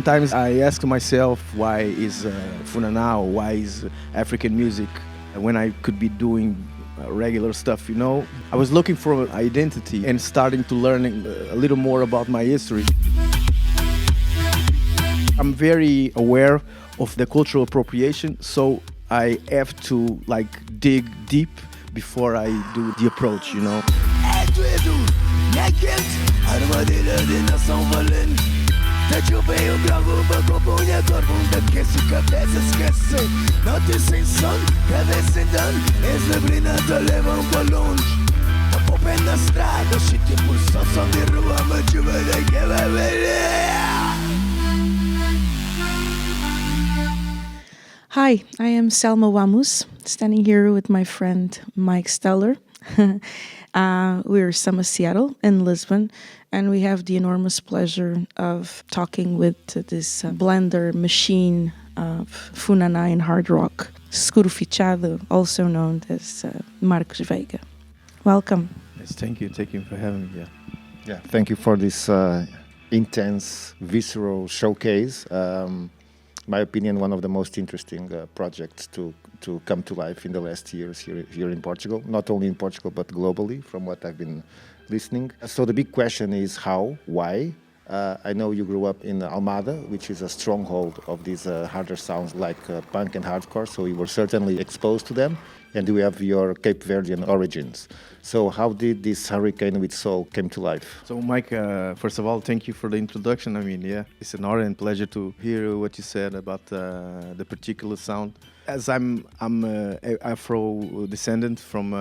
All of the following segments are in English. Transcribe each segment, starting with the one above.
Sometimes I ask myself why is funana or why is African music when I could be doing regular stuff, you know. I was looking for an identity and starting to learn a little more about my history. I'm very aware of the cultural appropriation, so I have to dig deep before I do the approach, you know. Hi, I am Selma Wamus, standing here with my friend Mike Steller. We're from Seattle in Lisbon, and we have the enormous pleasure of talking with this blender machine of funana and hard rock, Scúru Fitchádu, also known as Marcos Veiga. Welcome. Yes, thank you. Thank you for having me. Yeah, thank you for this intense, visceral showcase. My opinion, one of the most interesting projects to come to life in the last years here in Portugal. Not only in Portugal, but globally, from what I've been listening. So the big question is how, why? I know you grew up in Almada, which is a stronghold of these harder sounds like punk and hardcore, so you were certainly exposed to them. And you have your Cape Verdean origins. So how did this hurricane with soul came to life? So Mike, first of all, thank you for the introduction. I mean, yeah, it's an honor and pleasure to hear what you said about the particular sound. As I'm Afro-descendant from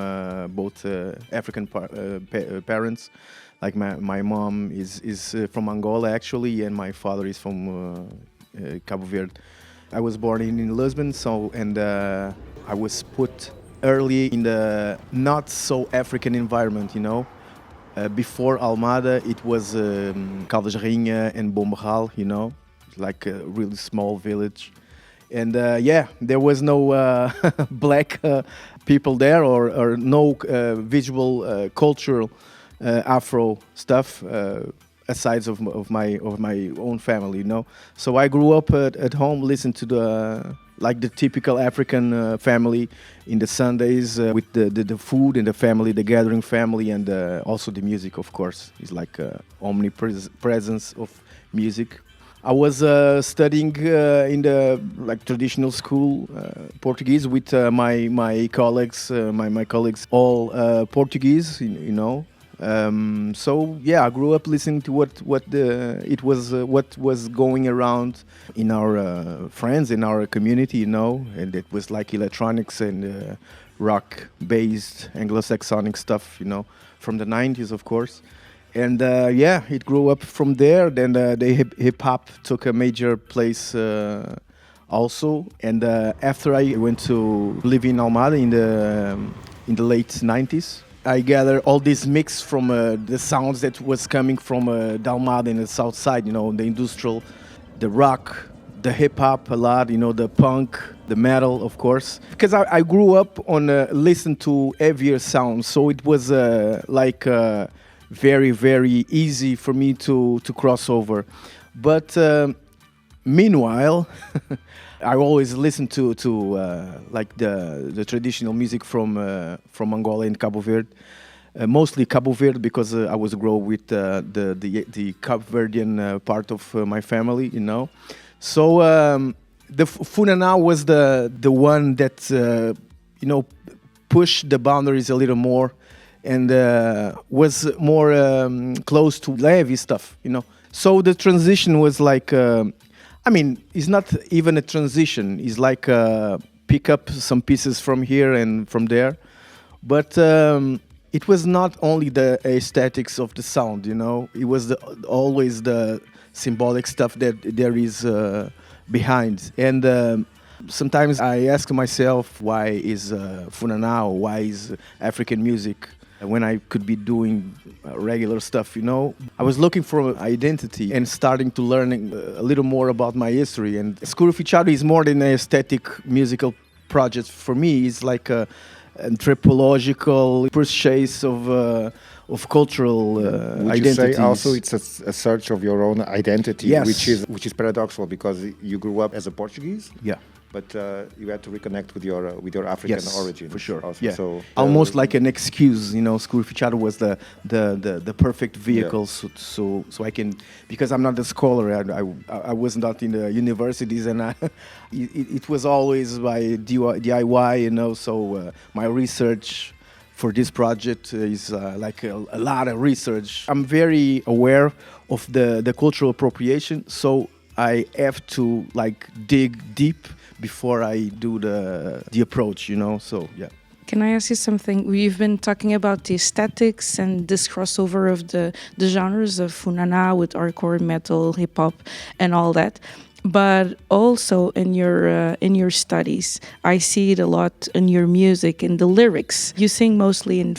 both African parents. Like my mom is from Angola actually, and my father is from Cape Verde. I was born in Lisbon, and I was put early in the not so African environment, you know. Before Almada, it was Caldas Rainha and Bombarral, you know, like a really small village. And there was no black people there or no visual cultural Afro stuff aside of my own family, you know. So I grew up at home, listened to the typical African family in the Sundays with the food and the family, the gathering family, and also the music, of course. It's like omnipresence of music. I was studying in the traditional school Portuguese with my colleagues, my colleagues all Portuguese, you know. I grew up listening to what was going around in our friends in our community, you know, and it was like electronics and rock-based Anglo-Saxonic stuff, you know, from the 90s, of course. And it grew up from there. Then the hip hop took a major place also. And after I went to live in Almada in the late 90s. I gather all this mix from the sounds that was coming from Almada in the south side, you know, the industrial, the rock, the hip-hop a lot, you know, the punk, the metal, of course. Because I grew up on listen to heavier sounds, so it was very, very easy for me to cross over. But meanwhile, I always listen to the traditional music from Angola and Cabo Verde, mostly Cabo Verde because I was grown with the Cape Verdean part of my family, you know. So the funana was the one that you know pushed the boundaries a little more and was more close to heavy stuff, you know. So the transition was like. It's not even a transition. It's like pick up some pieces from here and from there. But it was not only the aesthetics of the sound, you know. It was always the symbolic stuff that there is behind. And sometimes I ask myself, why is funana or why is African music when I could be doing regular stuff, you know. I was looking for identity and starting to learn a little more about my history. And Scúru Fitchádu is more than an aesthetic musical project for me. It's like a anthropological purchase of cultural Would identities. you say also it's a search of your own identity, Yes. which is paradoxical because you grew up as a Portuguese, Yeah. but you had to reconnect with your African Yes, origins. for sure. Also. Yeah. So Almost like an excuse, Scúru Fitchádu was the perfect vehicle, so I can, because I'm not a scholar. I was not in the universities, and it was always by DIY, So my research for this project is like a lot of research. I'm very aware of the cultural appropriation, so I have to like dig deep before I do the approach, So yeah. Can I ask you something? We've been talking about the aesthetics and this crossover of the genres of funana with hardcore, metal, hip hop, and all that. But also in your studies, I see it a lot in your music, in the lyrics. You sing mostly in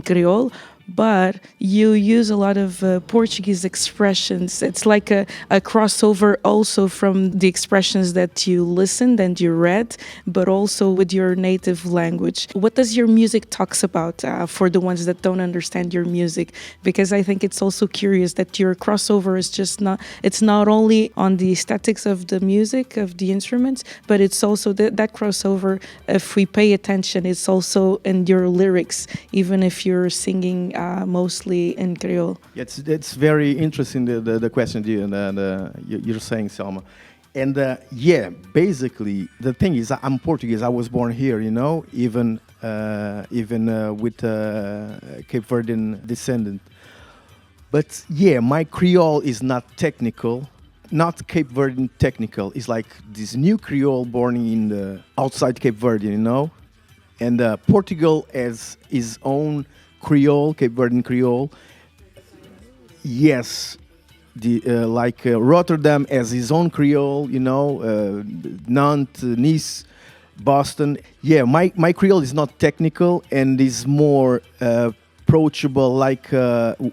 Creole, but you use a lot of Portuguese expressions. It's like a crossover also from the expressions that you listened and you read, but also with your native language. What does your music talks about for the ones that don't understand your music? Because I think it's also curious that your crossover is just it's not only on the aesthetics of the music, of the instruments, but it's also that crossover, if we pay attention, it's also in your lyrics, even if you're singing mostly in Creole. It's very interesting the question you're saying, Selma, and basically the thing is I'm Portuguese. I was born here, even with Cape Verdean descendant. But my Creole is not technical, not Cape Verdean technical. It's like this new Creole born in the outside Cape Verdean, and Portugal has its own Creole, Cape Verdean Creole. Yes, Rotterdam has his own Creole, Nantes, Nice, Boston. Yeah, my Creole is not technical and is more approachable,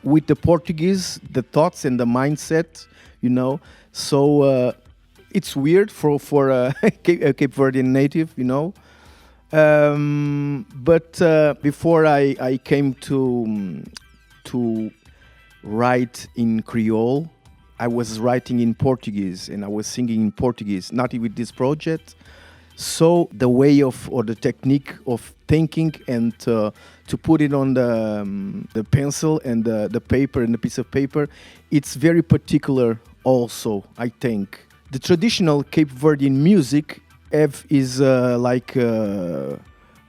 with the Portuguese, the thoughts and the mindset, So it's weird for a Cape Verdean native, But before I came to write in Creole, I was writing in Portuguese and I was singing in Portuguese, not with this project. So the way or the technique of thinking and to put it on the pencil and the paper and the piece of paper, it's very particular also, I think. The traditional Cape Verdean music is a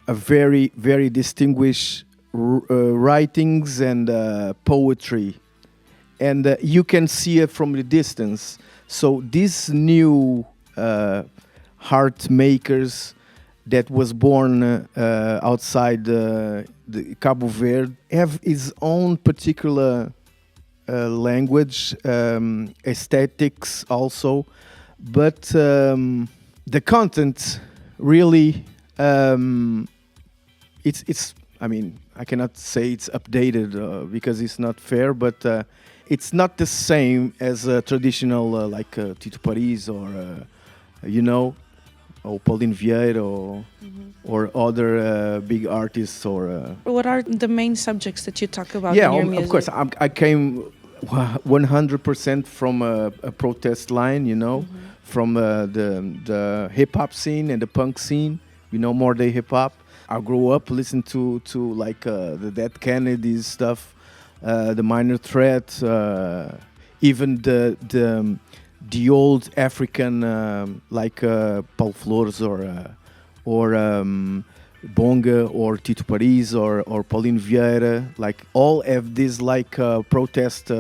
very, very distinguished writings and poetry. And you can see it from the distance. So these new heart makers that was born outside the Cabo Verde have his own particular language, aesthetics also. But the content really, it's. I mean, I cannot say it's updated because it's not fair, but it's not the same as a traditional like Tito Paris or or Paulinho Vieira or other big artists or. What are the main subjects that you talk about in your music? Of course. I came 100% from a protest line, from the hip hop scene and the punk scene, more than hip hop. I grew up listening to like the Dead Kennedys stuff, the Minor Threat, even the old African like Paulo Flores or Bonga or Tito Paris or Paulinho Vieira, like all have this like protest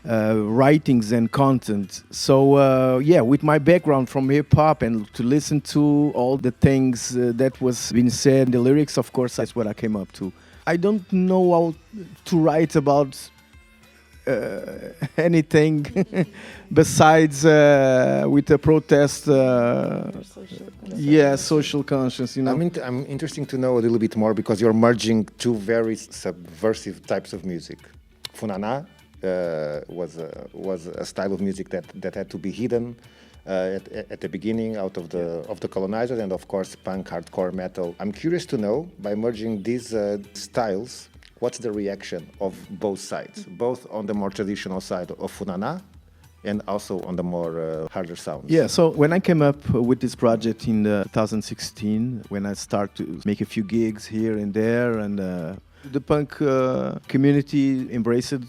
writings and content. So with my background from hip hop and to listen to all the things that was being said in the lyrics, of course, that's what I came up to. I don't know how to write about anything besides with the protest. Social conscience. I'm interested to know a little bit more because you're merging two very subversive types of music. Funana was a style of music that had to be hidden. at the beginning out of the colonizers, and of course punk, hardcore, metal. I'm curious to know, by merging these styles, what's the reaction of both sides, both on the more traditional side of funana and also on the more harder sounds? Yeah, so when I came up with this project in 2016, when I started to make a few gigs here and there, and the punk community embraced it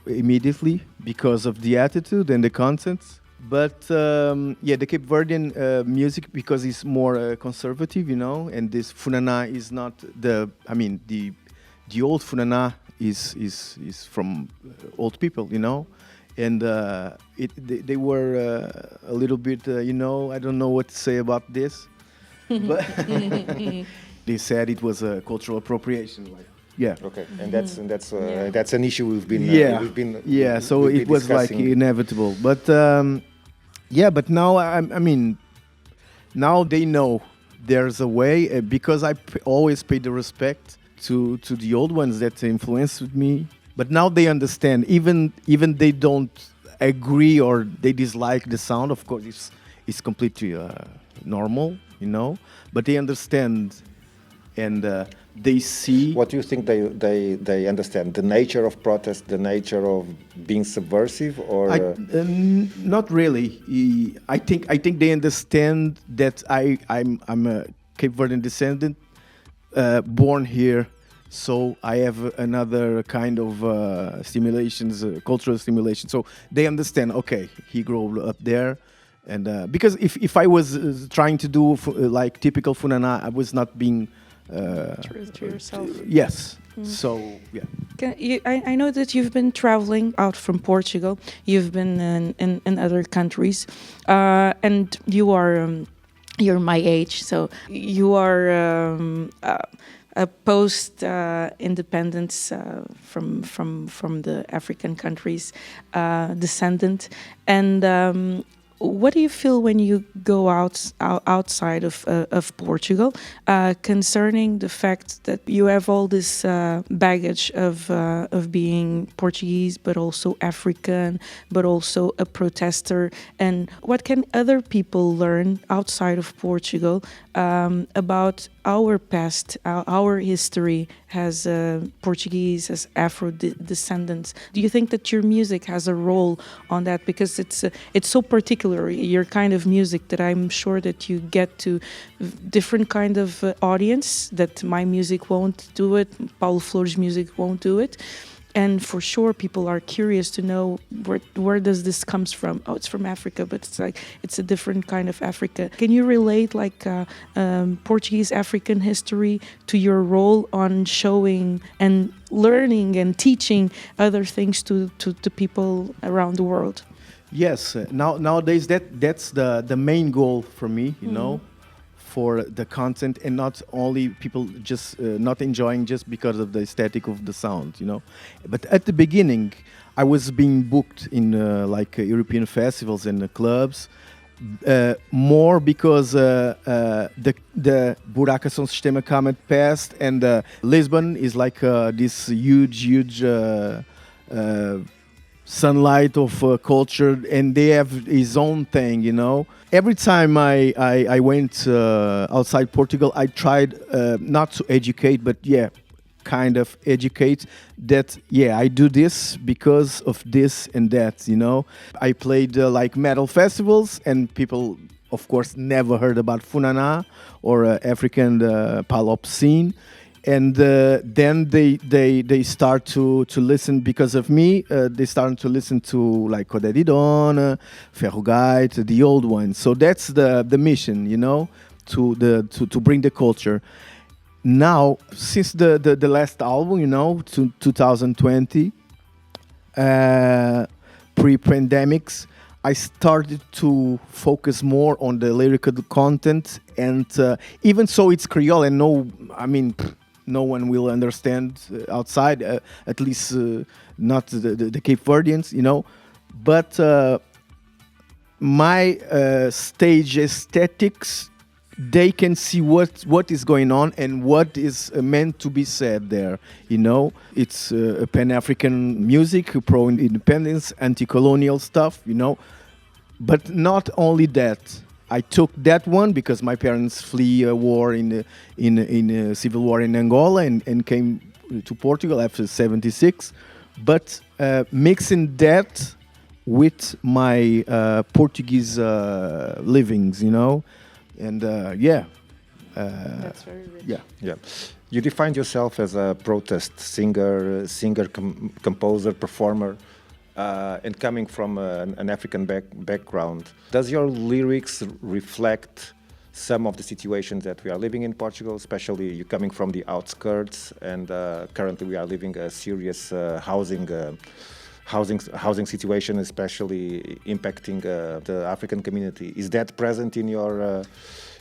immediately because of the attitude and the content. But the Cape Verdean music, because it's more conservative, and this funana is not the old funana is from old people, and they were a little bit, I don't know what to say about this, but they said it was a cultural appropriation. Yeah. Okay, and that's an issue we've been So it was like inevitable, but but now now they know there's a way, because I always paid the respect to the old ones that influenced me. But now they understand, even they don't agree or they dislike the sound. Of course, it's completely normal, But they understand, and they see. What do you think they understand? The nature of protest, the nature of being subversive, or not really. I think they understand that I'm a Cape Verdean descendant, born here. So I have another kind of cultural stimulation. So they understand, okay, he grew up there. And because if I was trying to do like typical funana, I was not being... True to yourself. Yes. So, yeah. I know that you've been traveling out from Portugal. You've been in other countries. And you are... you're my age, so you are... a post-independence from the African countries descendant, and what do you feel when you go outside of Portugal, concerning the fact that you have all this baggage of being Portuguese, but also African, but also a protester, and what can other people learn outside of Portugal about our past, our history as Portuguese, as Afro-descendants? Do you think that your music has a role on that? Because it's so particular, your kind of music, that I'm sure that you get to different kind of audience, that my music won't do it, Paulo Flores' music won't do it. And for sure, people are curious to know where does this comes from? Oh, it's from Africa, but it's a different kind of Africa. Can you relate Portuguese African history to your role on showing and learning and teaching other things to people around the world? Yes. Nowadays, that's the main goal for me. For the content, and not only people just not enjoying just because of the aesthetic of the sound, But at the beginning, I was being booked in European festivals and clubs, more because the Buracação Sistema Comet passed, and Lisbon is like this huge sunlight of culture, and they have his own thing, Every time I went outside Portugal, I tried not to educate, but kind of educate that, I do this because of this and that, I played metal festivals, and people, of course, never heard about funana or African palop scene. And then they start to listen because of me. They start to listen to like Codedidona, Ferrugite, the old ones. So that's the mission, to bring the culture. Now, since the last album, to 2020, pre-pandemics, I started to focus more on the lyrical content, and even so, it's Creole, and no one will understand outside, at least not the Cape Verdeans, But my stage aesthetics, they can see what is going on and what is meant to be said there, It's Pan-African music, pro-independence, anti-colonial stuff, but not only that. I took that one because my parents flee a war in a civil war in Angola and came to Portugal after '76. But mixing that with my Portuguese livings, and That's very rich. Yeah. You defined yourself as a protest singer, composer, performer, and coming from an African background. Does your lyrics reflect some of the situations that we are living in Portugal, especially you coming from the outskirts, and currently we are living a serious housing situation, especially impacting the African community. Is that present in your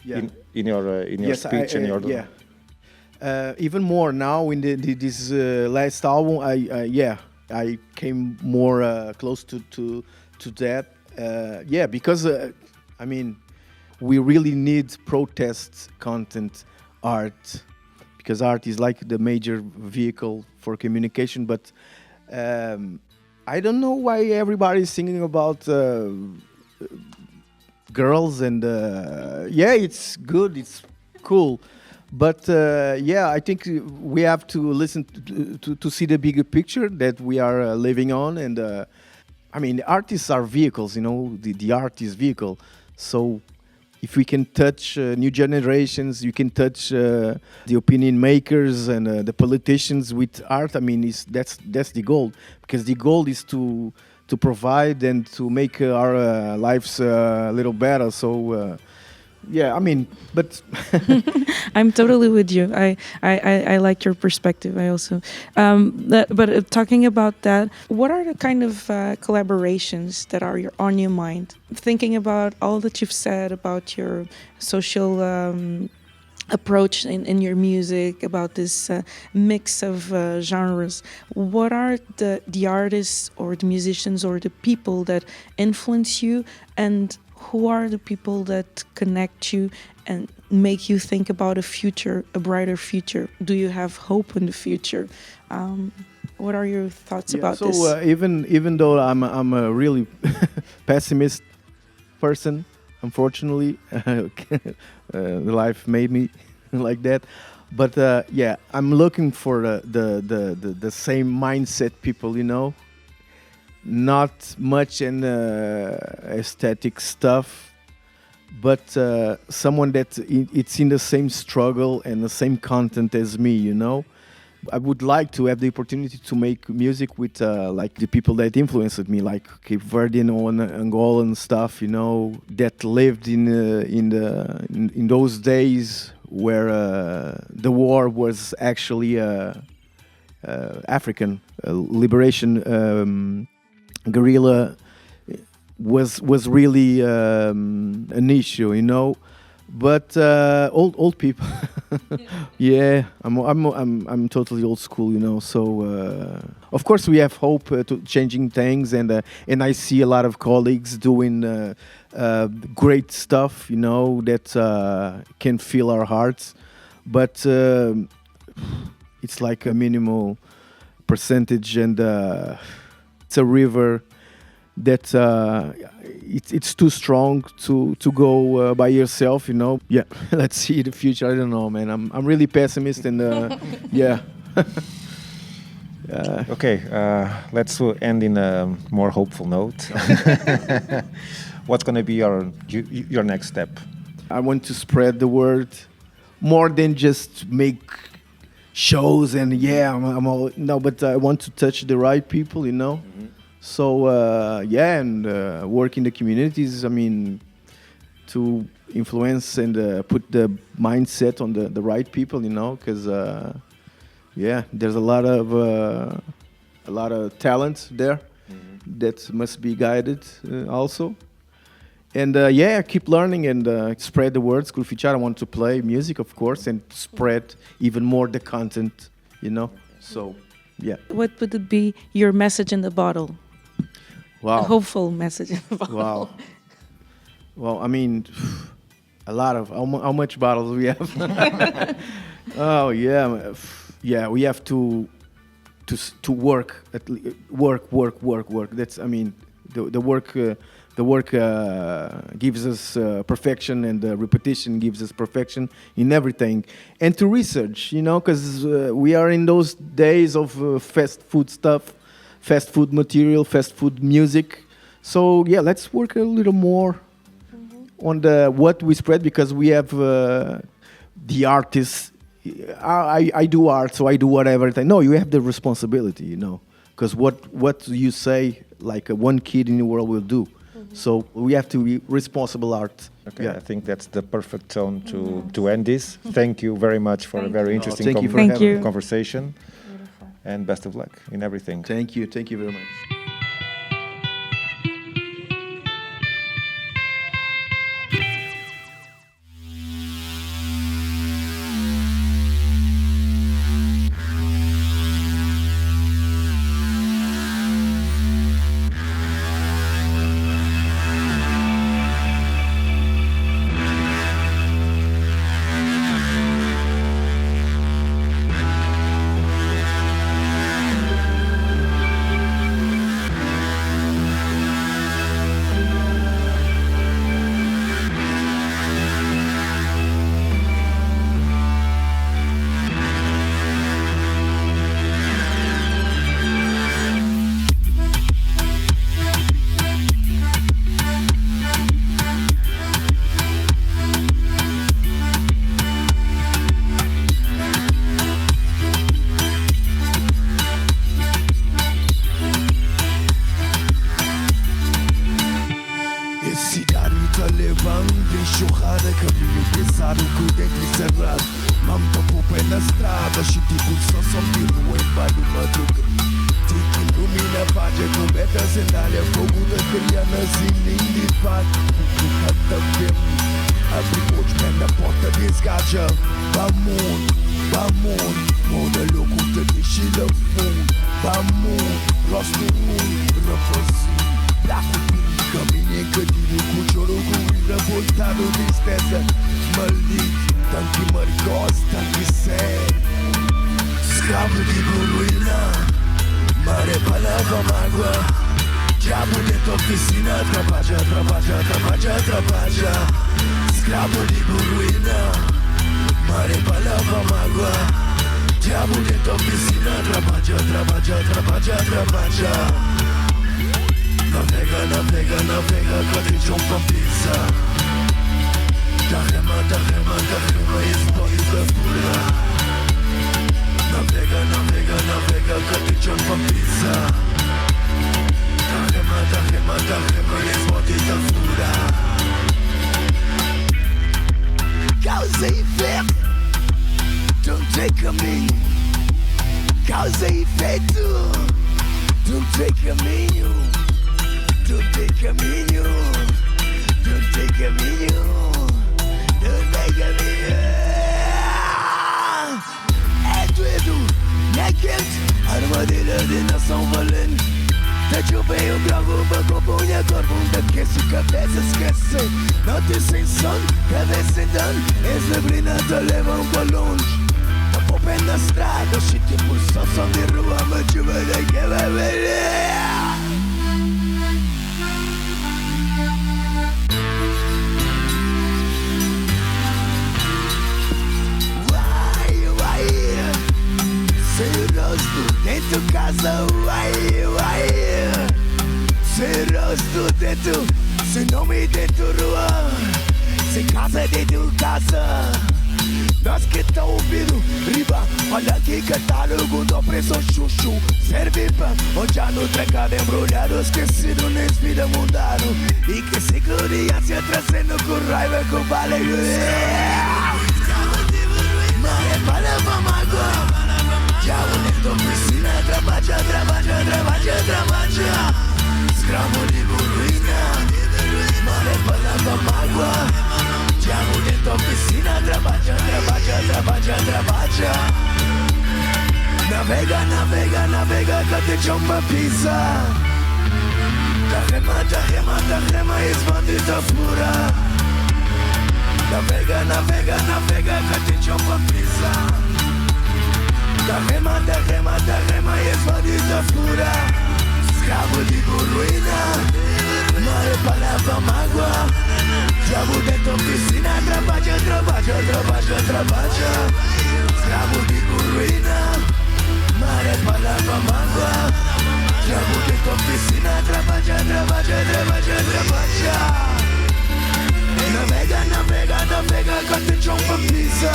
in your yes, speech and your even more now in this last album? I came more close to that. Because I mean, we really need protest content art, because art is like the major vehicle for communication. But I don't know why everybody is singing about girls, and it's good, it's cool, but I think we have to listen to see the bigger picture that we are living on. And I mean, the artists are vehicles, the art is vehicle. So if we can touch new generations, you can touch the opinion makers and the politicians with art. I mean, that's the goal, because the goal is to provide and to make our lives a little better. So I mean, but I'm totally with you. I like your perspective. I also, talking about that, what are the kind of collaborations that are on your mind? Thinking about all that you've said about your social approach in your music, about this mix of genres, what are the artists or the musicians or the people that influence you, and who are the people that connect you and make you think about a brighter future? Do you have hope in the future? What are your thoughts about this? So even though I'm a really pessimist person, unfortunately, life made me like that. But I'm looking for the same mindset people, not much in aesthetic stuff, but someone that it's in the same struggle and the same content as me. I would like to have the opportunity to make music with like the people that influenced me, like Cape Verdean or Angolan stuff, that lived in those days where the war was actually African liberation. Guerrilla was really an issue, but old people. I'm totally old school, so of course we have hope to changing things, and I see a lot of colleagues doing great stuff, that can fill our hearts, but it's like a minimal percentage, and it's a river that it's too strong to go by yourself, Let's see the future. I don't know, man. I'm really pessimist, and Okay, let's end in a more hopeful note. What's going to be your next step? I want to spread the word more than just make shows, and but I want to touch the right people, Mm-hmm. So and work in the communities. I mean, to influence and put the mindset on the right people, because there's a lot of talent there, mm-hmm. that must be guided also. And keep learning and spread the word. Scúru Fitchádu, I want to play music, of course, and spread even more the content, So, What would it be your message in the bottle? Wow. A hopeful message in the bottle. Wow. Well, I mean, a lot of how much bottles we have? Oh yeah. We have to work. Work. That's, I mean, the work the work gives us perfection, and the repetition gives us perfection in everything. And to research, because we are in those days of fast food stuff, fast food material, fast food music. So yeah, let's work a little more on what we spread, because we have the artists. I do art, so I do whatever. No, you have the responsibility, because what you say, like one kid in the world will do. So we have to be responsible art. Okay, yeah. I think that's the perfect tone to end this. Thank you very much for a very interesting conversation. Beautiful. And best of luck in everything. Thank you very much. Enxurrada, caminho pesado, com o dente cerrado. Mamo topo pé na estrada, chute pulsação, piro embaixo do madruga. Tiki ilumina a página, com beta sandália, fogo da criança, zininho de pato. Canta tempo, abre podes, pé na porta, desgaja. Vamos, moda louco, te deixa lá fundo. Vamos, rosto ruim, rapazinho, braco. Caminho encadinho com choro, com revoltado, tristeza, maldito, tanque maricose, tanque sério. Escravo de ruína, maré palavra mágoa. Diabo dentro da oficina, trabalha. Escravo de ruína, maré palavra mágoa. Diabo dentro da oficina, trabalha. Navega, cottage on pizza. Da rema, explode da fura. Navega, cottage on pizza. Da rema, explode da fura. Causa e efeito, don't take a minute. Causa e efeito, don't take a minute. Don't take caminho. É doido, é quente, armadilha de nação valente. Deixa bem o gravo, bagulho, punha, corpo, aquece, cabeça, esquece. Não te sem som, cabeça dando, és neblina, te levam pra longe. Tá pop na estrada, shit, pulsação de rua, mas chuva de que vai ver. Dentro casa, vai. Sem rosto dentro, sem nome dentro rua. Sem casa dentro casa. Nós que tá ouvindo, riba, olha aqui catálogo do preço chuchu. Serve pra onde no trecado embrulhado, esquecido nem vida mudado. E que segurança trazendo com raiva, com alegria. Maré para mágoa. Diabo dentro da oficina, trabalha. Escravo de ruína, maré para mágoa. Diabo dentro da oficina, trabalha. Navega, cottage on pizza. Da rema, expande da fura. Navega, cottage on pizza. Da rema, expande da fura. Escravo de ruína, Mare palavra mágoa. Diabo dentro oficina, trabalha. Escravo de ruína. Mare palavra mágoa. Diabo dentro oficina, trabalha. Navega, cate trompa pisa.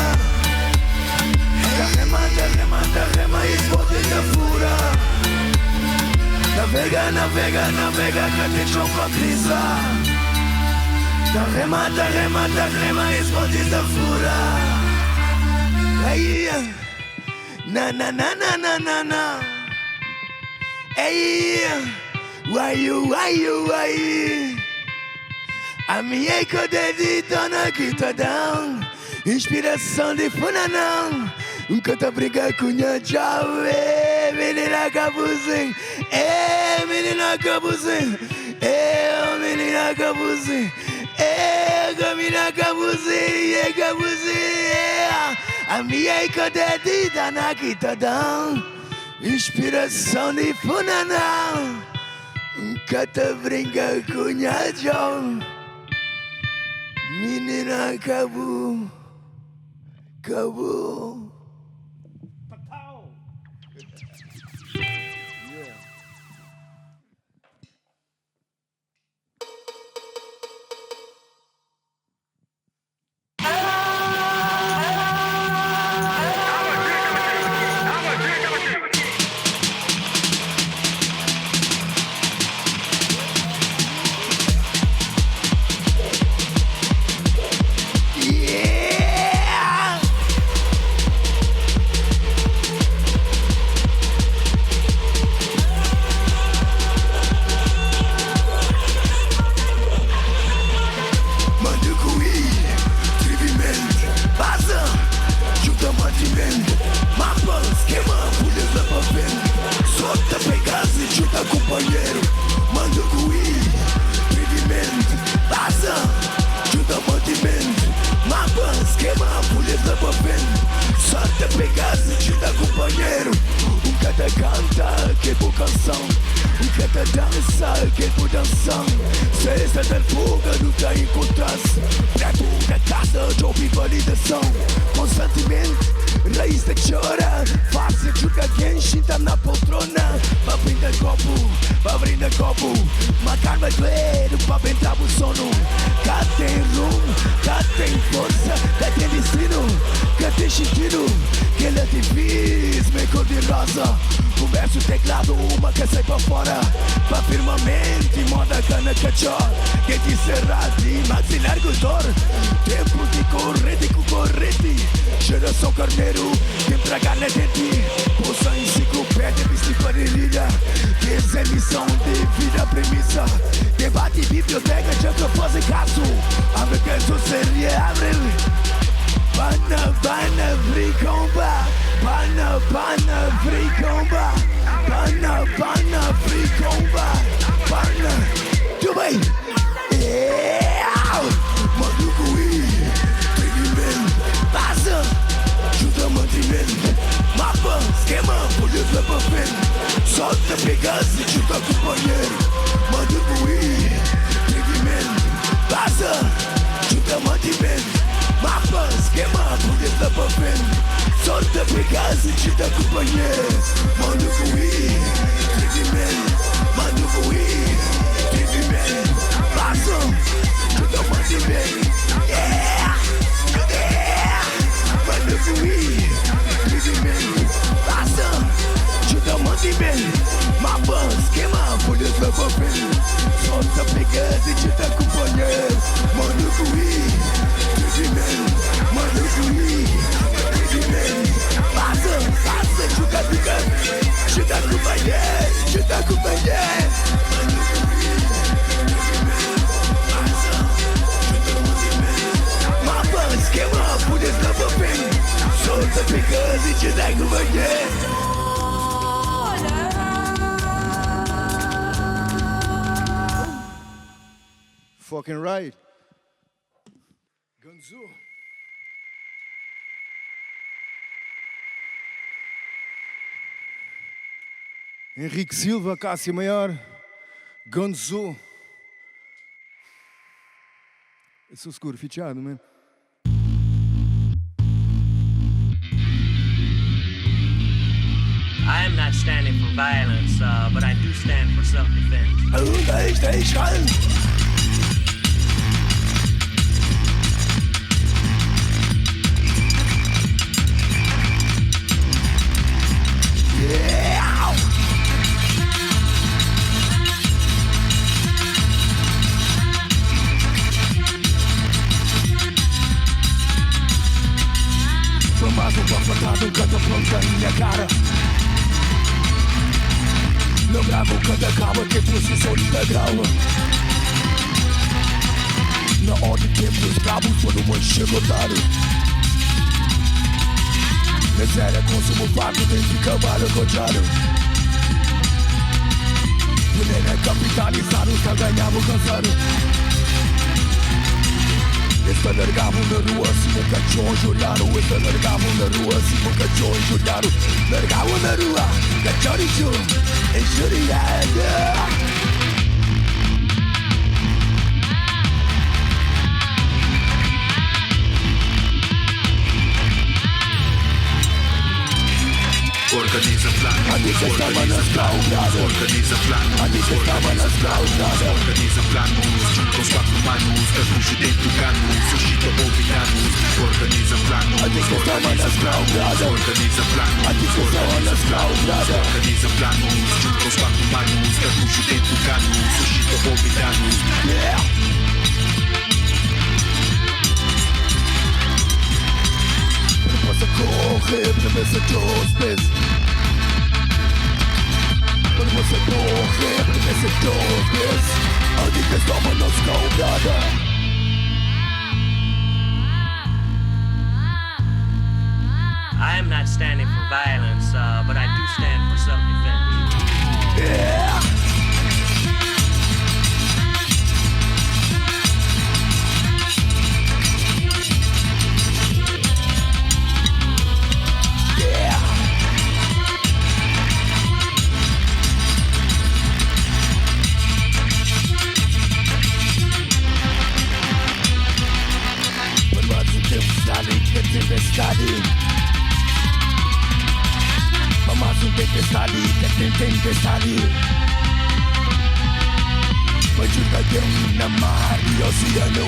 Da rema, explode da fura. Navega, cate trompa pisa. Da rema, explode da fura. Hey, na. Hey, why you? A minha codedita na quinta down. Inspiração de funana. Canta briga com a João. Menina cabuzinho. Menina cabuzinho. Menina cabuzinho. Menina cabuzinho. A minha codedita na quinta down. Inspiração de funana. Canta briga com a João. Menina cabu. Fucking right. Gonzo. Henrique Silva, Cássia Maior, Gonzo, Sou Scúru Fitchádu, man. I am not standing for violence, but I do stand for self-defense. Mais facado, canta pronta na minha cara. Não gravo cada calma, que posição de degrau. Na ordem de tempo dos bravos, todo mundo chegou tarde. Miséria, consumo vago, dentro de cavalo cochado. Veneno é capitalizado, só ganhava cansado. Esta largavam na rua, se um cachorro olharam. Esta largavam na rua, se um cachorro olharam. Largavam na rua, cachorro enxuriado. Organiza plano, organiza plano, organiza planos, com os 4 manos, cartucho dentro do cano, suscita ovidanos. Organiza plano, organiza planos, organiza planos, com os 4 manos, cartucho dentro do cano, suscita ovidanos. Posso correr pra ver se dos pés. Quando você correr pra ver se dos pés. Onde que estamos nos cobrada? I am not standing for violence, but I do stand for self-defense. Yeah! Tempestade, mas tempestade, que tem tempestade. Mas junta deu na mar e oceano.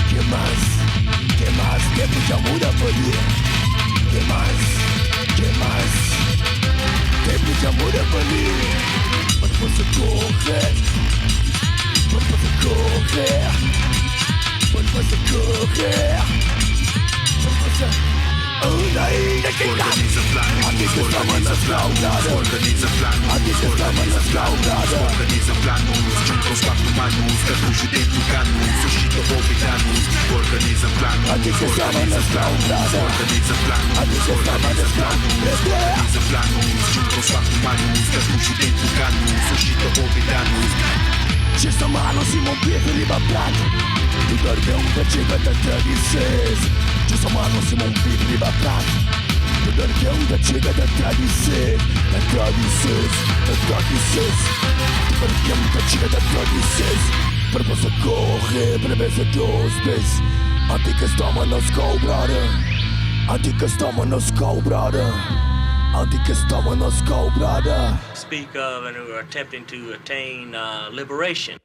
Que mais, tempo já muda por ali. Que mais, tempo já muda por ali. Mas você correr, mas você correr. Quando você correr, quando você anda que organiza plano, organiza planos, organiza planos, organiza planos, com os 4 manos, cartucho dentro do cano, suscita ovidanos. Organiza planos, organiza planos, organiza planos, organiza planos, com os 4 manos, cartucho dentro do cano, suscita ovidanos. Ci sto mano si montieve riba prato. Tu dormi un pezzico da 36. Ci sto mano si montieve riba prato. Tu dormi un pezzico da 36. Da 36. Tu dormi un pezzico da 36. Per posso correre, per mezzo dos pes. Anche che stiamo non scobrare. Anche che stiamo non scobrare. Anche che stiamo non scobrare. Speak of and who are attempting to attain liberation.